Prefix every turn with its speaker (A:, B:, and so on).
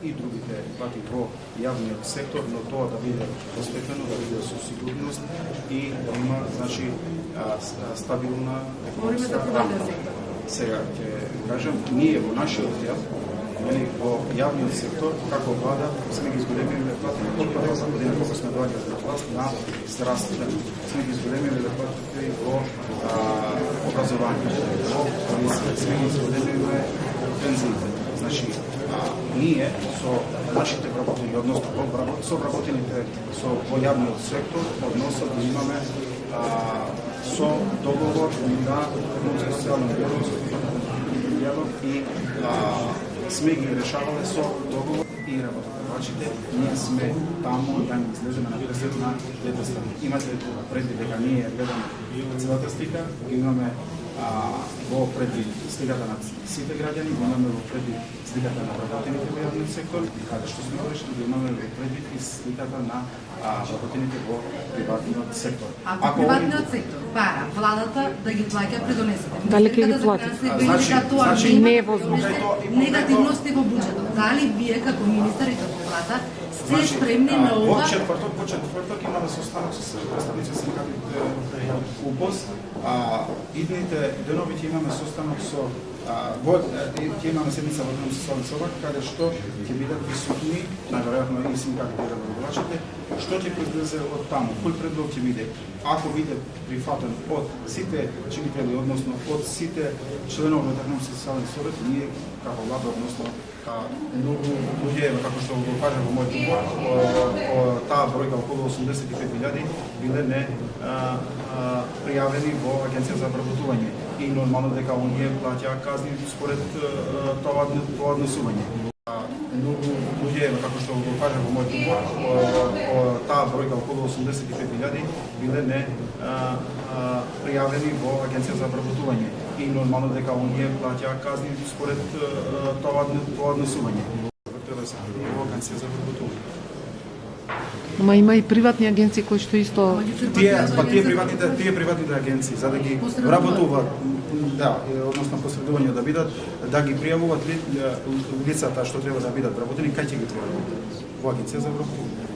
A: и другите плати во јавниот сектор, но тоа да биде постепено, да биде со сигурност и да има, значи, стабилна економска рамка. Сега ќе кажам, ние во нашиот дел, во јавниот сектор, како влада, сме ги зголемиле платите од првата година кога сме доаѓали на власт на здравството, сме ги зголемиле платите во образованието, во полиција, сме ги зголемиле пензиите. Значи, ние со нашите вработени, односно со вработените во јавниот сектор, односот да имаме со договор на социјален диалог и сме ги решавале со договор и работодавачите, ние сме таму да им излеземе на пресет на двете страни. Имате предвид дека ние гледаме целата слика, имаме во предвид сликата на сите граѓани, имаме во предвид сликата на вработените во јавниот сектор, каде што сме решили да имаме во предвид и сликата на вработените во приватниот сектор.
B: Ако приватниот сектор бара владата да ги плаќа придонесите,
C: дали ќе ги плати?
B: Значи
C: не е возможно.
B: Негативности во буџетот. Дали вие како министар и како влада сте спремни на ова?
A: Во четврток имаме состанок со представници синдикатите УПОС. Идните денови ќе имаме состанок со ќе имаме седница во Дом социјален совет, каде што ќе бидат присутни, најверојатно и синдикатите и работодавачите, што ќе произлезе од таму, кој предлог ќе биде, ако биде прифатен од сите чинители, односно од сите членови на Дом социјален совет, ние како влада, односно многу луѓе, како што го кажа во мојот говор, таа бројка околу 85.000 биле не пријавени во Агенција за вработување и нормално дека оние плаќаа казни според тоа однесување. Многу луѓе, како што го кажа во мојот говор, таа бројка околу 85.000 биле не пријавени во Агенција за вработување и нормално дека оние плаќаа казни според тоа однесување. Во Агенција за вработување.
C: Ама има и приватни агенции кои што исто
A: тие приватните агенции за да ги вработуваат, односно посредување да бидат, да ги пријавуваат лицата што треба да бидат вработени, кај ќе ги пријавуваат? Во Агенција за вработување.